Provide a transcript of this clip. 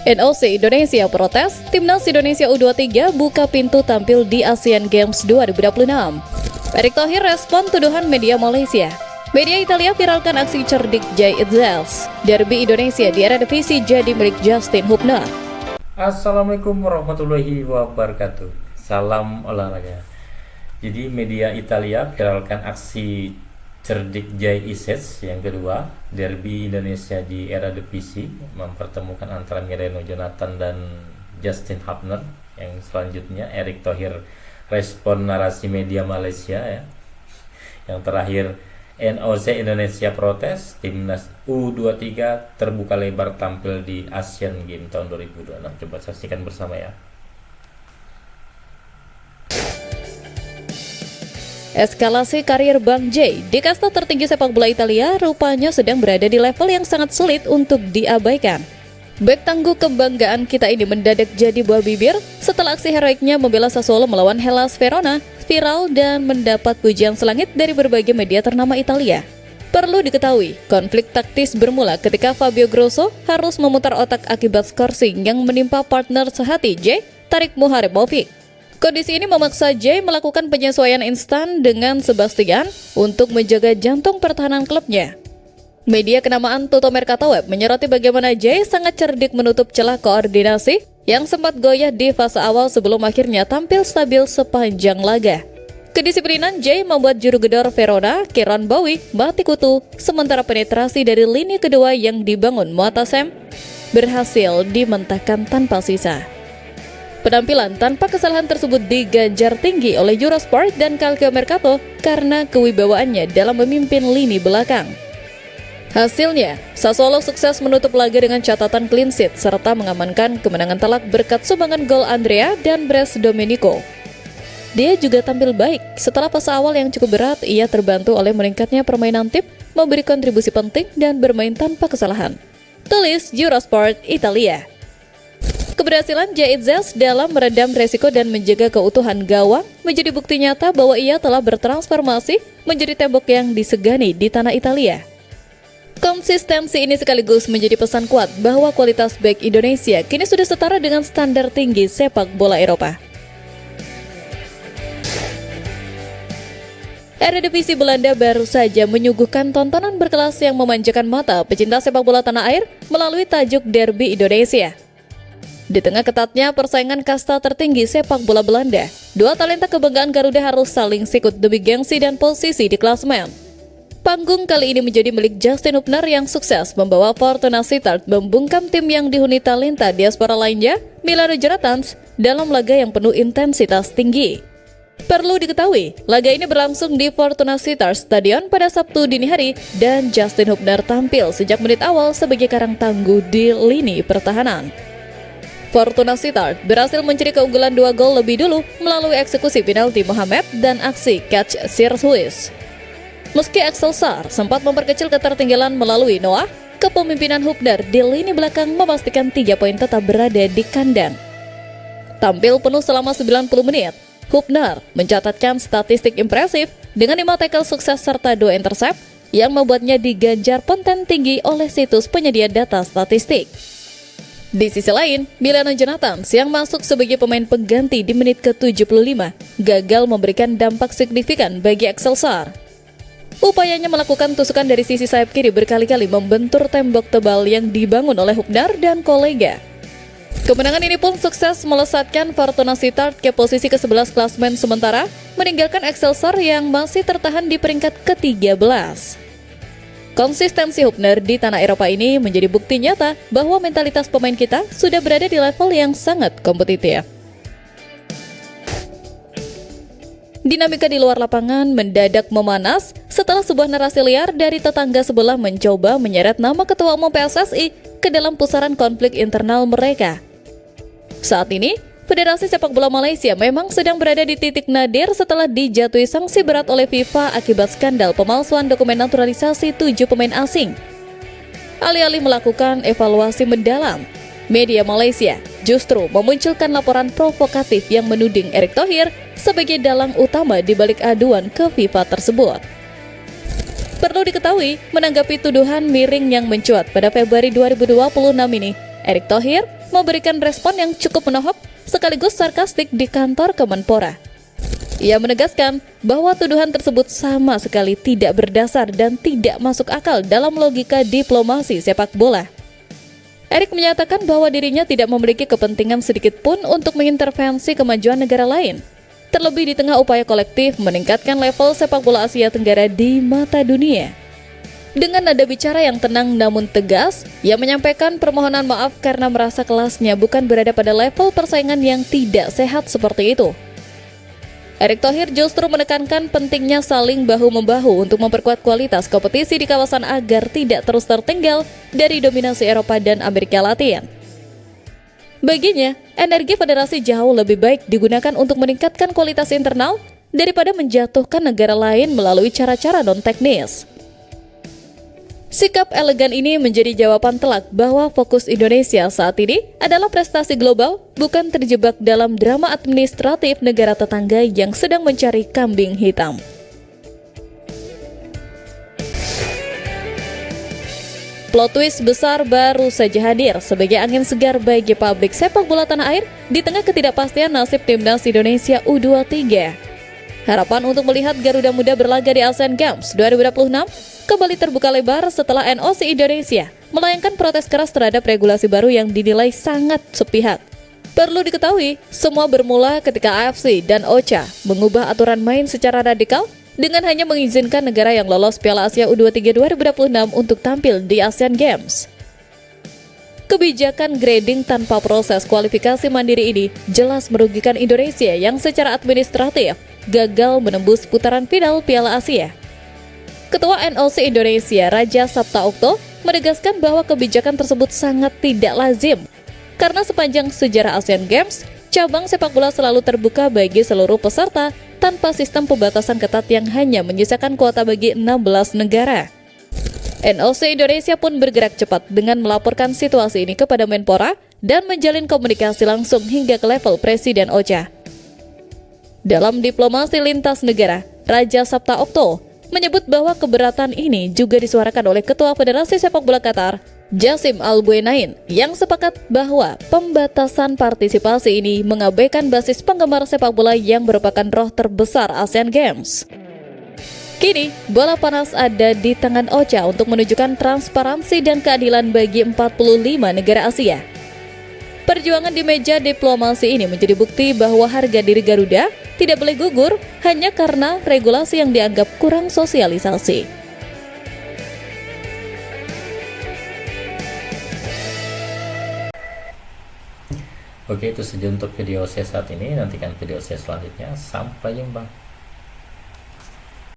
NOC Indonesia protes, Timnas Indonesia U23 buka pintu tampil di Asian Games 2026. Erick Thohir respon tuduhan media Malaysia. Media Italia viralkan aksi cerdik Jay Itzels. Derby Indonesia di era divisi jadi milik Justin Hubner. Assalamualaikum warahmatullahi wabarakatuh. Salam olahraga. Jadi media Italia viralkan aksi cerdik Jay Itzels yang kedua, derby Indonesia di era divisi, mempertemukan antara Mireno Jonathan dan Justin Hubner. Yang selanjutnya Erick Thohir respon narasi media Malaysia ya. Yang terakhir NOC Indonesia protes, Timnas U23 terbuka lebar tampil di Asian Games tahun 2026. Coba saksikan bersama ya. Eskalasi karir Bang Jay di kasta tertinggi sepak bola Italia rupanya sedang berada di level yang sangat sulit untuk diabaikan. Bek tangguh kebanggaan kita ini mendadak jadi buah bibir setelah aksi heroiknya membela Sassuolo melawan Hellas Verona viral dan mendapat pujian selangit dari berbagai media ternama Italia. Perlu diketahui, konflik taktis bermula ketika Fabio Grosso harus memutar otak akibat skorsing yang menimpa partner sehati Jay, Tarik Muharrebovic. Kondisi ini memaksa Jay melakukan penyesuaian instan dengan Sebastian untuk menjaga jantung pertahanan klubnya. Media kenamaan Tutto Mercato Web menyoroti bagaimana Jay sangat cerdik menutup celah koordinasi yang sempat goyah di fase awal sebelum akhirnya tampil stabil sepanjang laga. Kedisiplinan Jay membuat juru gedor Verona, Kieron Bowie, mati kutu, sementara penetrasi dari lini kedua yang dibangun Moatasem berhasil dimentahkan tanpa sisa. Penampilan tanpa kesalahan tersebut diganjar tinggi oleh Eurosport dan Calcio Mercato karena kewibawaannya dalam memimpin lini belakang. Hasilnya, Sassuolo sukses menutup laga dengan catatan clean sheet serta mengamankan kemenangan telak berkat sumbangan gol Andrea dan Bres Domenico. Dia juga tampil baik. Setelah fase awal yang cukup berat, ia terbantu oleh meningkatnya permainan tim, memberi kontribusi penting dan bermain tanpa kesalahan. Tulis Eurosport Italia. Keberhasilan Jay Itzels dalam meredam resiko dan menjaga keutuhan gawang menjadi bukti nyata bahwa ia telah bertransformasi menjadi tembok yang disegani di tanah Italia. Konsistensi ini sekaligus menjadi pesan kuat bahwa kualitas bek Indonesia kini sudah setara dengan standar tinggi sepak bola Eropa. Eredivisie Belanda baru saja menyuguhkan tontonan berkelas yang memanjakan mata pecinta sepak bola tanah air melalui tajuk Derby Indonesia. Di tengah ketatnya persaingan kasta tertinggi sepak bola Belanda, dua talenta kebanggaan Garuda harus saling sikut demi gengsi dan posisi di klasemen. Panggung kali ini menjadi milik Justin Hubner yang sukses membawa Fortuna Sittard membungkam tim yang dihuni talenta diaspora lainnya, Milano Jonathan, dalam laga yang penuh intensitas tinggi. Perlu diketahui, laga ini berlangsung di Fortuna Sittard Stadion pada Sabtu dini hari dan Justin Hubner tampil sejak menit awal sebagai karang tangguh di lini pertahanan. Fortuna Sittard berhasil mencuri keunggulan 2 gol lebih dulu melalui eksekusi penalti Mohamed dan aksi catch Sir Swiss. Meski Excelsior sempat memperkecil ketertinggalan melalui Noah, kepemimpinan Hubner di lini belakang memastikan 3 poin tetap berada di kandang. Tampil penuh selama 90 menit, Hubner mencatatkan statistik impresif dengan 5 tackle sukses serta 2 intercept yang membuatnya diganjar konten tinggi oleh situs penyedia data statistik. Di sisi lain, Milano Jonathan yang masuk sebagai pemain pengganti di menit ke-75 gagal memberikan dampak signifikan bagi Excelsior. Upayanya melakukan tusukan dari sisi sayap kiri berkali-kali membentur tembok tebal yang dibangun oleh Hubner dan kolega. Kemenangan ini pun sukses melesatkan Fortuna Sittard ke posisi ke-11 klasemen sementara, meninggalkan Excelsior yang masih tertahan di peringkat ke-13. Konsistensi Hubner di tanah Eropa ini menjadi bukti nyata bahwa mentalitas pemain kita sudah berada di level yang sangat kompetitif. Dinamika di luar lapangan mendadak memanas setelah sebuah narasi liar dari tetangga sebelah mencoba menyeret nama Ketua Umum PSSI ke dalam pusaran konflik internal mereka. Saat ini, Federasi Sepak Bola Malaysia memang sedang berada di titik nadir setelah dijatuhi sanksi berat oleh FIFA akibat skandal pemalsuan dokumen naturalisasi 7 pemain asing. Alih-alih melakukan evaluasi mendalam, media Malaysia justru memunculkan laporan provokatif yang menuding Erick Thohir sebagai dalang utama di balik aduan ke FIFA tersebut. Perlu diketahui, menanggapi tuduhan miring yang mencuat pada Februari 2026 ini, Erick Thohir memberikan respon yang cukup menohok sekaligus sarkastik di kantor Kemenpora. Ia menegaskan bahwa tuduhan tersebut sama sekali tidak berdasar dan tidak masuk akal dalam logika diplomasi sepak bola. Erick menyatakan bahwa dirinya tidak memiliki kepentingan sedikit pun untuk mengintervensi kemajuan negara lain, terlebih di tengah upaya kolektif meningkatkan level sepak bola Asia Tenggara di mata dunia. Dengan nada bicara yang tenang namun tegas, ia menyampaikan permohonan maaf karena merasa kelasnya bukan berada pada level persaingan yang tidak sehat seperti itu. Erick Thohir justru menekankan pentingnya saling bahu-membahu untuk memperkuat kualitas kompetisi di kawasan agar tidak terus tertinggal dari dominasi Eropa dan Amerika Latin. Baginya, energi federasi jauh lebih baik digunakan untuk meningkatkan kualitas internal daripada menjatuhkan negara lain melalui cara-cara non-teknis. Sikap elegan ini menjadi jawaban telak bahwa fokus Indonesia saat ini adalah prestasi global, bukan terjebak dalam drama administratif negara tetangga yang sedang mencari kambing hitam. Plot twist besar baru saja hadir sebagai angin segar bagi publik sepak bola tanah air di tengah ketidakpastian nasib timnas Indonesia U23. Harapan untuk melihat Garuda Muda berlaga di Asian Games 2026 kembali terbuka lebar setelah NOC Indonesia melayangkan protes keras terhadap regulasi baru yang dinilai sangat sepihak. Perlu diketahui, semua bermula ketika AFC dan OCA mengubah aturan main secara radikal dengan hanya mengizinkan negara yang lolos Piala Asia U23 2026 untuk tampil di Asian Games. Kebijakan grading tanpa proses kualifikasi mandiri ini jelas merugikan Indonesia yang secara administratif gagal menembus putaran final Piala Asia. Ketua NOC Indonesia, Raja Sabta Okto, menegaskan bahwa kebijakan tersebut sangat tidak lazim karena sepanjang sejarah Asian Games, cabang sepak bola selalu terbuka bagi seluruh peserta tanpa sistem pembatasan ketat yang hanya menyisakan kuota bagi 16 negara. NOC Indonesia pun bergerak cepat dengan melaporkan situasi ini kepada Menpora dan menjalin komunikasi langsung hingga ke level Presiden OCA. Dalam diplomasi lintas negara, Raja Sabta Okto menyebut bahwa keberatan ini juga disuarakan oleh Ketua Federasi Sepak Bola Qatar, Jassim Al-Buenain, yang sepakat bahwa pembatasan partisipasi ini mengabaikan basis penggemar sepak bola yang merupakan roh terbesar Asian Games. Kini, bola panas ada di tangan OCA untuk menunjukkan transparansi dan keadilan bagi 45 negara Asia. Perjuangan di meja diplomasi ini menjadi bukti bahwa harga diri Garuda tidak boleh gugur hanya karena regulasi yang dianggap kurang sosialisasi. Oke, itu saja untuk video saya saat ini. Nantikan video saya selanjutnya. Sampai jumpa.